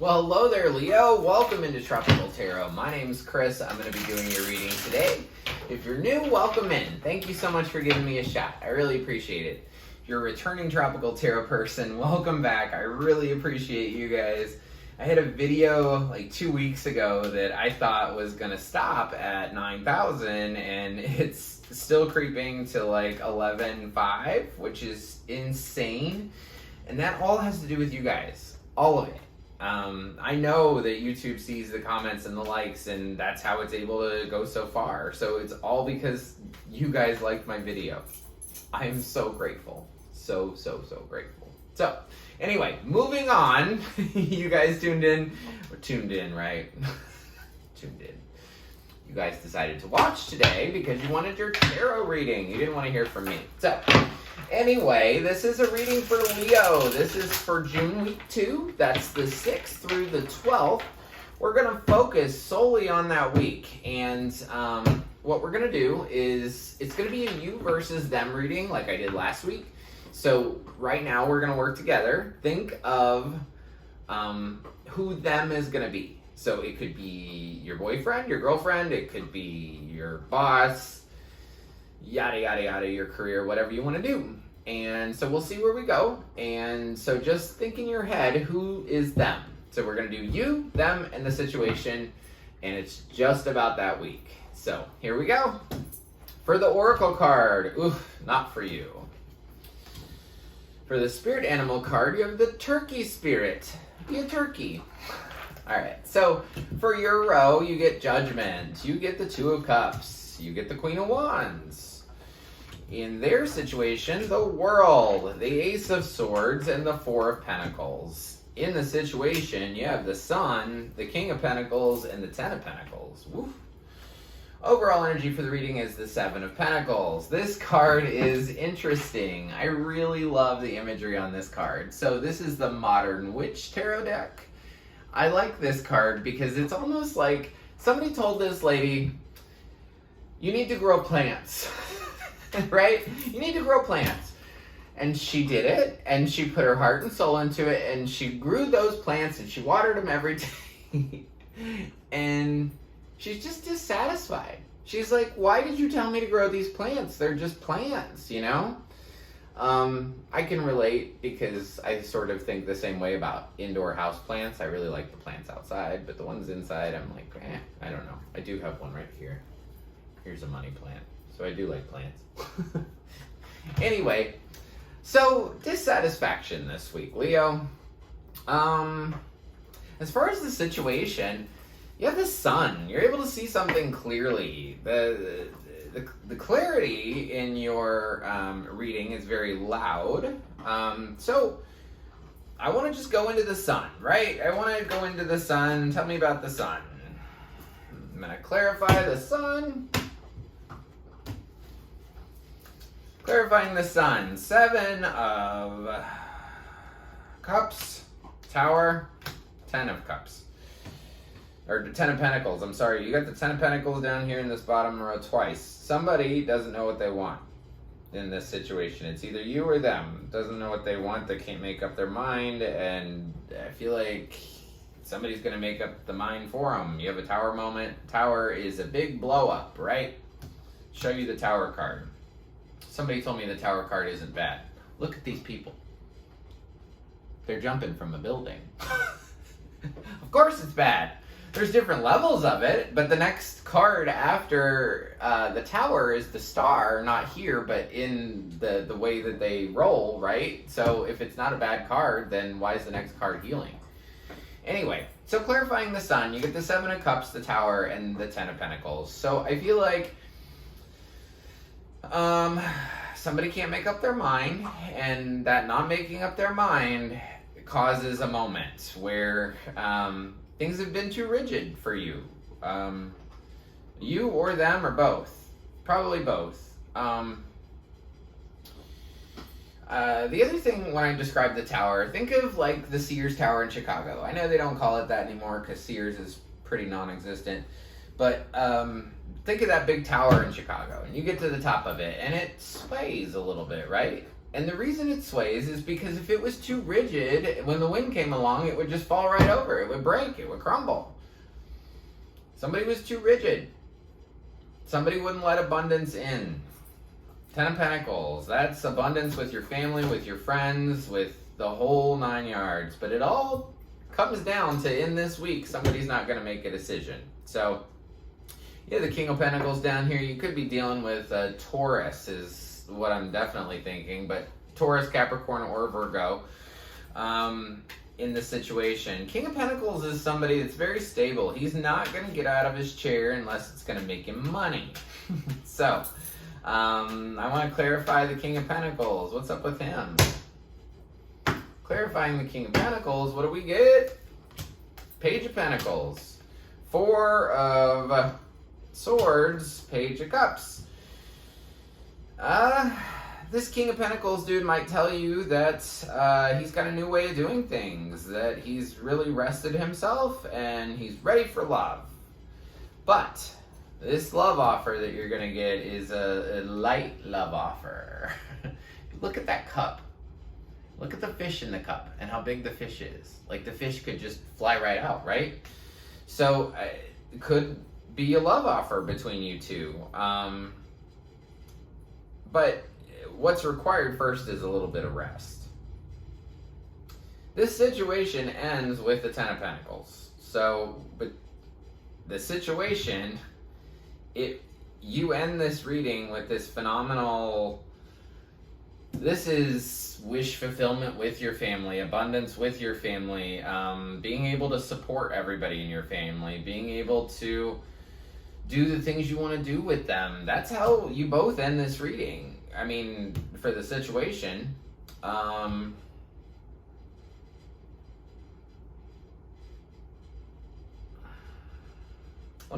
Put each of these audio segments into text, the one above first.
Well, hello there, Leo. Welcome into Tropical Tarot. My name's Chris. I'm going to be doing your reading today. If you're new, welcome in. Thank you so much for giving me a shot. I really appreciate it. If you're a returning Tropical Tarot person, welcome back. I really appreciate you guys. I had a video like 2 weeks ago that I thought was going to stop at 9,000, and it's still creeping to like 11,500, which is insane. And that all has to do with you guys. All of it. I know that YouTube sees the comments and the likes, and that's how it's able to go so far. So it's all because you guys liked my video. I'm so grateful. So grateful. So, anyway, moving on. You guys tuned in, right? Tuned in. You guys decided to watch today because you wanted your tarot reading. You didn't want to hear from me. So, anyway, this is a reading for Leo. This is for June week 2. That's the 6th through the 12th. We're going to focus solely on that week. And what we're going to do is, it's going to be a you versus them reading like I did last week. So right now we're going to work together. Think of who them is going to be. So it could be your boyfriend, your girlfriend. It could be your boss. Yada, yada, yada, your career, whatever you want to do. And so we'll see where we go. And so just think in your head, who is them? So we're going to do you, them, and the situation. And it's just about that week. So here we go. For the Oracle card, oof, not for you. For the Spirit Animal card, you have the Turkey Spirit. Be a turkey. All right. So for your row, you get Judgment. You get the Two of Cups. You get the Queen of Wands. In their situation, the World, the Ace of Swords, and the Four of Pentacles. In the situation, you have the Sun, the King of Pentacles, and the Ten of Pentacles. Woof. Overall energy for the reading is the Seven of Pentacles. This card is interesting. I really love the imagery on this card. So this is the Modern Witch Tarot deck. I like this card because it's almost like somebody told this lady, you need to grow plants. Right? You need to grow plants. And she did it, and she put her heart and soul into it, and she grew those plants, and she watered them every day. And she's just dissatisfied. She's like, why did you tell me to grow these plants? They're just plants, you know? I can relate because I sort of think the same way about indoor house plants. I really like the plants outside, but the ones inside, I'm like, I don't know. I do have one right here. Here's a money plant. So I do like plants. Anyway, so dissatisfaction this week, Leo. As far as the situation, you have the Sun. You're able to see something clearly. The clarity in your reading is very loud. So I want to just go into the Sun, right? I want to go into the Sun. Tell me about the Sun. I'm going to clarify the Sun. Clarifying the Sun. Seven of Cups. Tower. 10 of Cups. Or 10 of Pentacles. I'm sorry. You got the 10 of Pentacles down here in this bottom row twice. Somebody doesn't know what they want in this situation. It's either you or them. Doesn't know what they want. They can't make up their mind. And I feel like somebody's going to make up the mind for them. You have a Tower moment. Tower is a big blow up, right? Show you the Tower card. Somebody told me the Tower card isn't bad. Look at these people. They're jumping from a building. Of course it's bad. There's different levels of it, but the next card after the Tower is the Star, not here, but in the way that they roll, right? So if it's not a bad card, then why is the next card healing? Anyway, so clarifying the Sun, you get the 7 of Cups, the Tower, and the 10 of Pentacles. So I feel like somebody can't make up their mind, and that not making up their mind causes a moment where things have been too rigid for you. You or them or both. Probably both. The other thing when I describe the Tower, think of like the Sears Tower in Chicago. I know they don't call it that anymore because Sears is pretty non-existent. But think of that big tower in Chicago, and you get to the top of it, and it sways a little bit, right? And the reason it sways is because if it was too rigid, when the wind came along, it would just fall right over. It would break. It would crumble. Somebody was too rigid. Somebody wouldn't let abundance in. 10 of Pentacles. That's abundance with your family, with your friends, with the whole 9 yards. But it all comes down to, in this week, somebody's not going to make a decision. So, yeah, the King of Pentacles down here, you could be dealing with Taurus is what I'm definitely thinking, but Taurus, Capricorn, or Virgo in the situation. King of Pentacles is somebody that's very stable. He's not going to get out of his chair unless it's going to make him money. So, I want to clarify the King of Pentacles. What's up with him? Clarifying the King of Pentacles, what do we get? Page of Pentacles. 4 of Swords, Page of Cups. This King of Pentacles dude might tell you that he's got a new way of doing things, that he's really rested himself and he's ready for love. But this love offer that you're going to get is a light love offer. Look at that cup. Look at the fish in the cup and how big the fish is. Like, the fish could just fly right out, right? So it could be a love offer between you two. But what's required first is a little bit of rest. This situation ends with the 10 of Pentacles. So, but the situation, you end this reading with this phenomenal, this is wish fulfillment with your family, abundance with your family, being able to support everybody in your family, being able to do the things you want to do with them. That's how you both end this reading. I mean, for the situation, let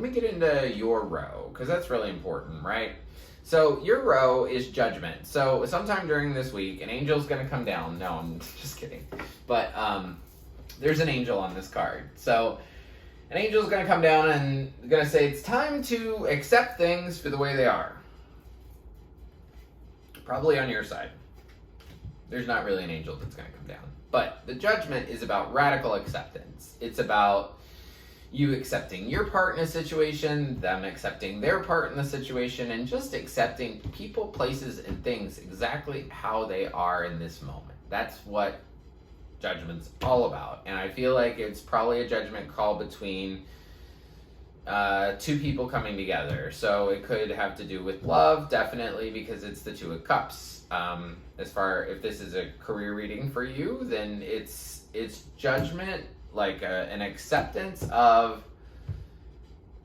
me get into your row, because that's really important, right? So your row is judgment. So sometime during this week, an angel's going to come down. No, I'm just kidding. But there's an angel on this card. So an angel's going to come down and going to say, it's time to accept things for the way they are. Probably on your side. There's not really an angel that's going to come down. But the judgment is about radical acceptance. It's about you accepting your part in a situation, them accepting their part in the situation, and just accepting people, places, and things exactly how they are in this moment. That's what judgment's all about. And I feel like it's probably a judgment call between two people coming together. So it could have to do with love, definitely, because it's the 2 of Cups. If this is a career reading for you, then it's judgment, like an acceptance of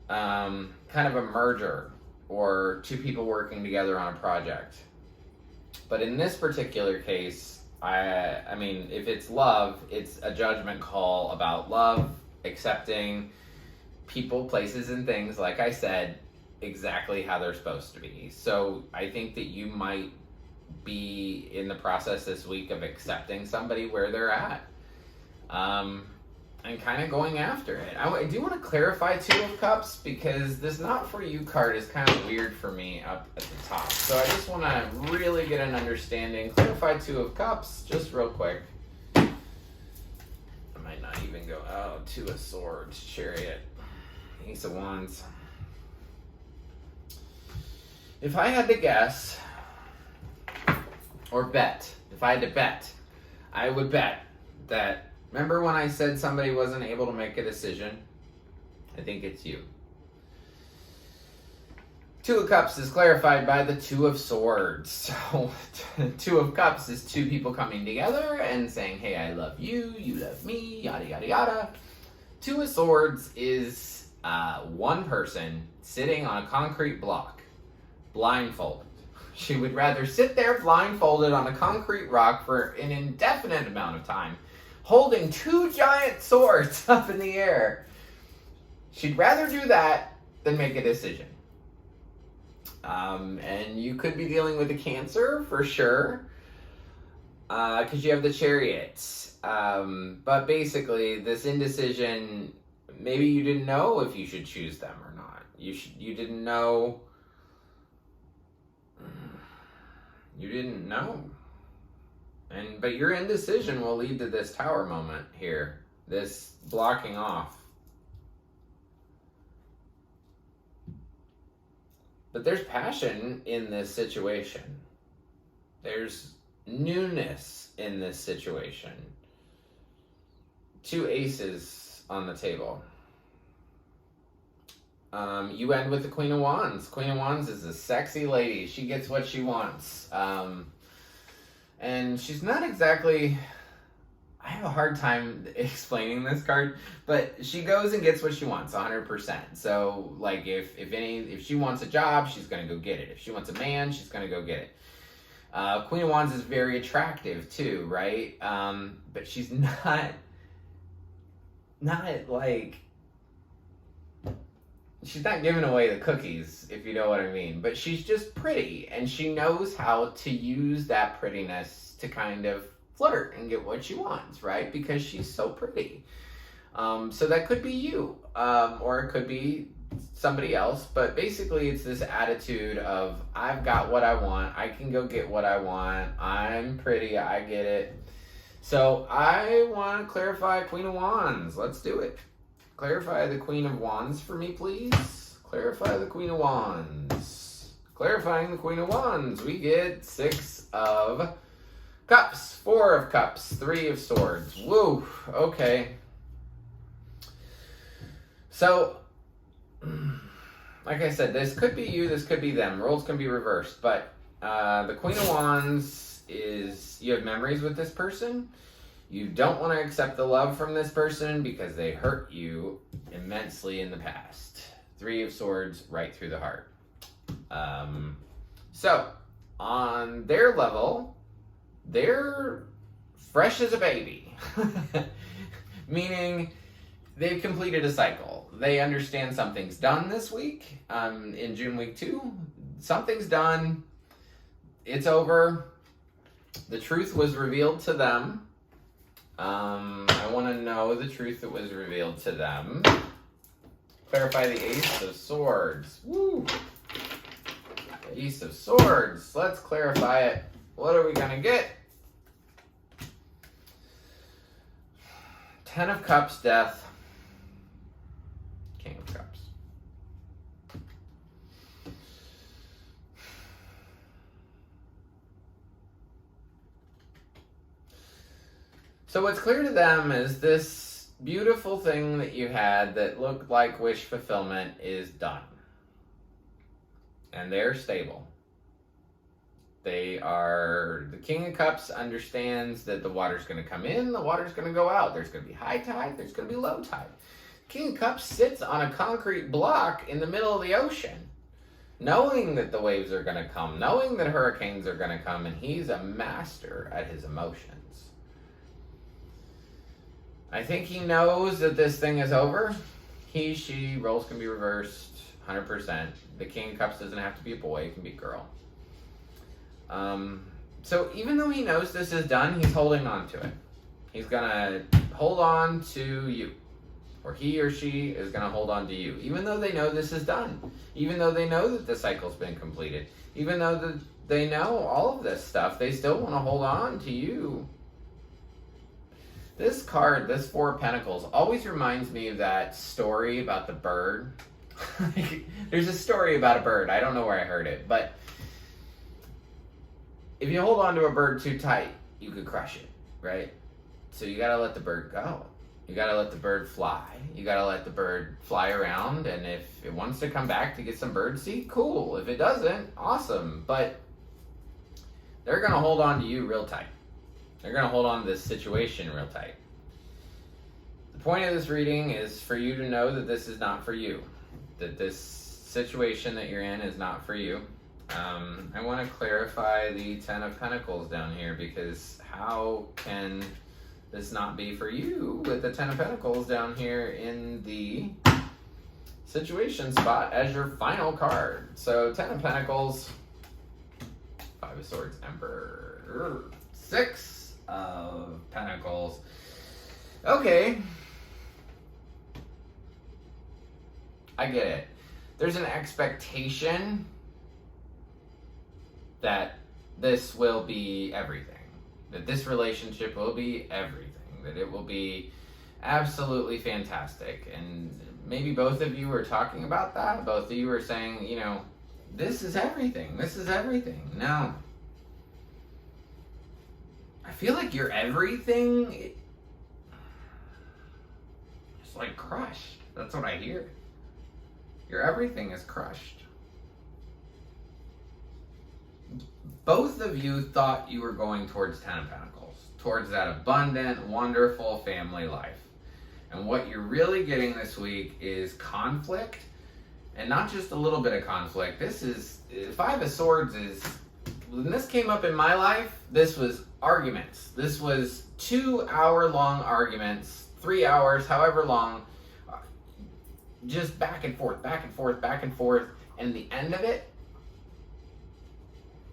kind of a merger or 2 people working together on a project. But in this particular case, I mean, if it's love, it's a judgment call about love, accepting people, places, and things, like I said, exactly how they're supposed to be. So I think that you might be in the process this week of accepting somebody where they're at, and kind of going after it. I do want to clarify 2 of Cups, because this Not For You card is kind of weird for me up at the top. So I just want to really get an understanding. Clarify 2 of Cups, just real quick. I might not even go, 2 of Swords, Chariot, Ace of Wands. If I had to guess, or bet, if I had to bet, I would bet that, remember when I said somebody wasn't able to make a decision? I think it's you. 2 of Cups is clarified by the 2 of Swords. So 2 of Cups is 2 people coming together and saying, hey, I love you, you love me, yada, yada, yada. 2 of Swords is one person sitting on a concrete block, blindfolded. She would rather sit there blindfolded on a concrete rock for an indefinite amount of time, holding 2 giant swords up in the air. She'd rather do that than make a decision. And you could be dealing with a Cancer for sure, because you have the Chariot. But basically, this indecision, maybe you didn't know if you should choose them or not. You didn't know. You didn't know. But your indecision will lead to this Tower moment here, this blocking off. But there's passion in this situation. There's newness in this situation. 2 aces on the table. You end with the Queen of Wands. Queen of Wands is a sexy lady. She gets what she wants. And she's not exactly... I have a hard time explaining this card, but she goes and gets what she wants 100%. So, like, if she wants a job, she's going to go get it. If she wants a man, she's going to go get it. Queen of Wands is very attractive too, right? But she's not like... She's not giving away the cookies, if you know what I mean. But she's just pretty, and she knows how to use that prettiness to kind of flirt and get what she wants, right? Because she's so pretty. So that could be you, or it could be somebody else. But basically, it's this attitude of, I've got what I want. I can go get what I want. I'm pretty. I get it. So I want to clarify Queen of Wands. Let's do it. Clarify the Queen of Wands for me, please. Clarify the Queen of Wands. Clarifying the Queen of Wands. We get 6 of Cups, 4 of Cups, 3 of Swords. Woo, okay. So, like I said, this could be you, this could be them. Roles can be reversed, but the Queen of Wands is, you have memories with this person. You don't want to accept the love from this person because they hurt you immensely in the past. 3 of Swords right through the heart. So, on their level, they're fresh as a baby. Meaning, they've completed a cycle. They understand something's done this week. In June week 2, something's done. It's over. The truth was revealed to them. I want to know the truth that was revealed to them. Clarify the Ace of Swords. Woo! The Ace of Swords. Let's clarify it. What are we going to get? 10 of Cups, Death. King of Cups. So what's clear to them is this beautiful thing that you had that looked like wish fulfillment is done. And they're stable. They are, the King of Cups understands that the water's going to come in, the water's going to go out. There's going to be high tide, there's going to be low tide. King of Cups sits on a concrete block in the middle of the ocean, knowing that the waves are going to come, knowing that hurricanes are going to come, and he's a master at his emotions. I think he knows that this thing is over. He, she, roles can be reversed 100%. The King of Cups doesn't have to be a boy, it can be a girl. So even though he knows this is done, he's holding on to it. He's gonna hold on to you. Or he or she is gonna hold on to you. Even though they know this is done. Even though they know that the cycle's been completed. Even though that they know all of this stuff, they still want to hold on to you. This card, this 4 of Pentacles, always reminds me of that story about the bird. There's a story about a bird. I don't know where I heard it, but if you hold on to a bird too tight, you could crush it, right? So you gotta let the bird go. You gotta let the bird fly. You gotta let the bird fly around, and if it wants to come back to get some birdseed, cool. If it doesn't, awesome. But they're gonna hold on to you real tight. They're going to hold on to this situation real tight. The point of this reading is for you to know that this is not for you. That this situation that you're in is not for you. I want to clarify the 10 of Pentacles down here, because how can this not be for you with the 10 of Pentacles down here in the situation spot as your final card? So 10 of Pentacles, 5 of Swords, Emperor, 6 of Pentacles. Okay. I get it. There's an expectation that this will be everything. that this relationship will be everything, that it will be absolutely fantastic. And maybe both of you are talking about that. Both of you are saying, you know, this is everything. This is everything. No. I feel like your everything is like crushed. That's what I hear. Your everything is crushed. Both of you thought you were going towards 10 of Pentacles, towards that abundant, wonderful family life. And what you're really getting this week is conflict, and not just a little bit of conflict. This is, 5 of Swords is, when this came up in my life, this was arguments. This was 2-hour-long arguments, 3 hours, however long, just back and forth, back and forth, back and forth. And the end of it,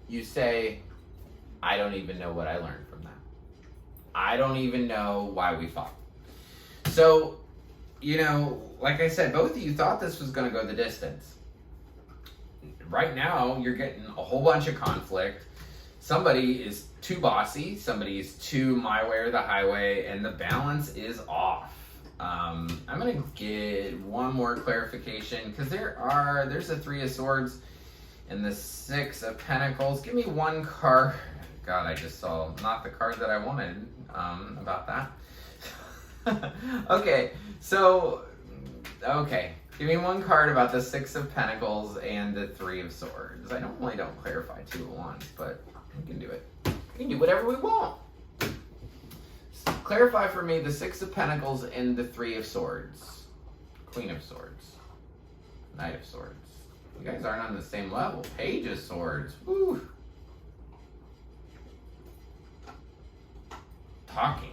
you say, I don't even know what I learned from that. I don't even know why we fought. So, you know, like I said, both of you thought this was going to go the distance. Right now, you're getting a whole bunch of conflict. Somebody is too bossy, somebody is too my way or the highway, and the balance is off. I'm going to get one more clarification, because there's a 3 of Swords and the 6 of Pentacles. Give me one card. God, I just saw not the card that I wanted about that. Okay, give me one card about the 6 of Pentacles and the 3 of Swords. I normally don't clarify 2 at once, but we can do it. We can do whatever we want. So clarify for me the 6 of Pentacles and the 3 of Swords. Queen of Swords. Knight of Swords. You guys aren't on the same level. Page of Swords. Woo. Talking.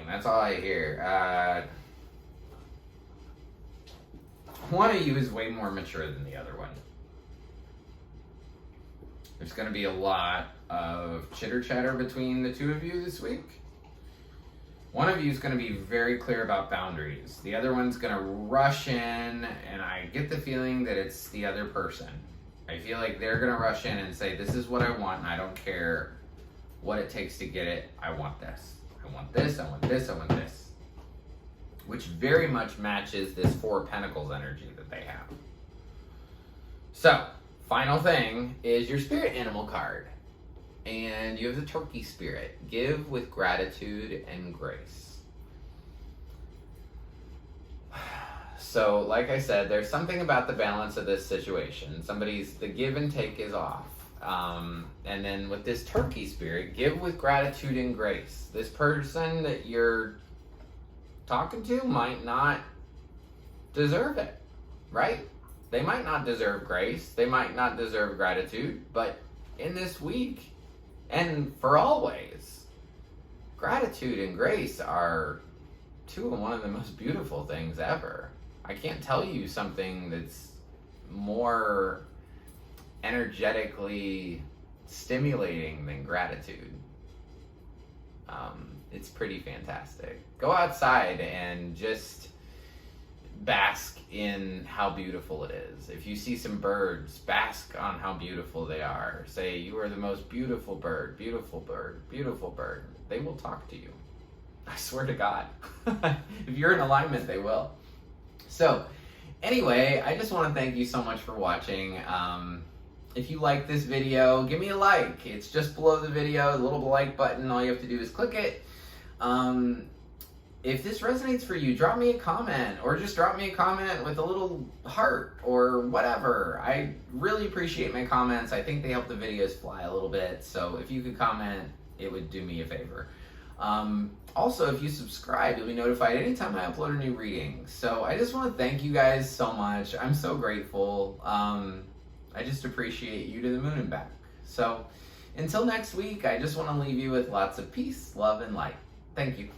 That's all I hear. One of you is way more mature than the other one. There's going to be a lot of chitter chatter between the 2 of you this week. One of you is going to be very clear about boundaries. The other one's going to rush in, and I get the feeling that it's the other person. I feel like they're going to rush in and say, this is what I want, and I don't care what it takes to get it. I want this. I want this, I want this, I want this. Which very much matches this 4 of Pentacles energy that they have. So, final thing is your spirit animal card. And you have the turkey spirit. Give with gratitude and grace. So, like I said, there's something about the balance of this situation. The give and take is off. And then with this turkey spirit, give with gratitude and grace. This person that you're talking to might not deserve it, right? They might not deserve grace. They might not deserve gratitude. But in this week, and for always, gratitude and grace are one of the most beautiful things ever. I can't tell you something that's more energetically stimulating than gratitude. It's pretty fantastic. Go outside and just bask in how beautiful it is. If you see some birds, bask on how beautiful they are. Say, you are the most beautiful bird, beautiful bird, beautiful bird. They will talk to you. I swear to God. If you're in alignment, they will. So, anyway, I just want to thank you so much for watching. If you like this video, give me a like. It's just below the video, the little like button. All you have to do is click it. If this resonates for you, drop me a comment, or just drop me a comment with a little heart or whatever. I really appreciate my comments. I think they help the videos fly a little bit. So if you could comment, it would do me a favor. Also, if you subscribe, you'll be notified anytime I upload a new reading. So I just want to thank you guys so much. I'm so grateful. I just appreciate you to the moon and back. So until next week, I just want to leave you with lots of peace, love, and light. Thank you.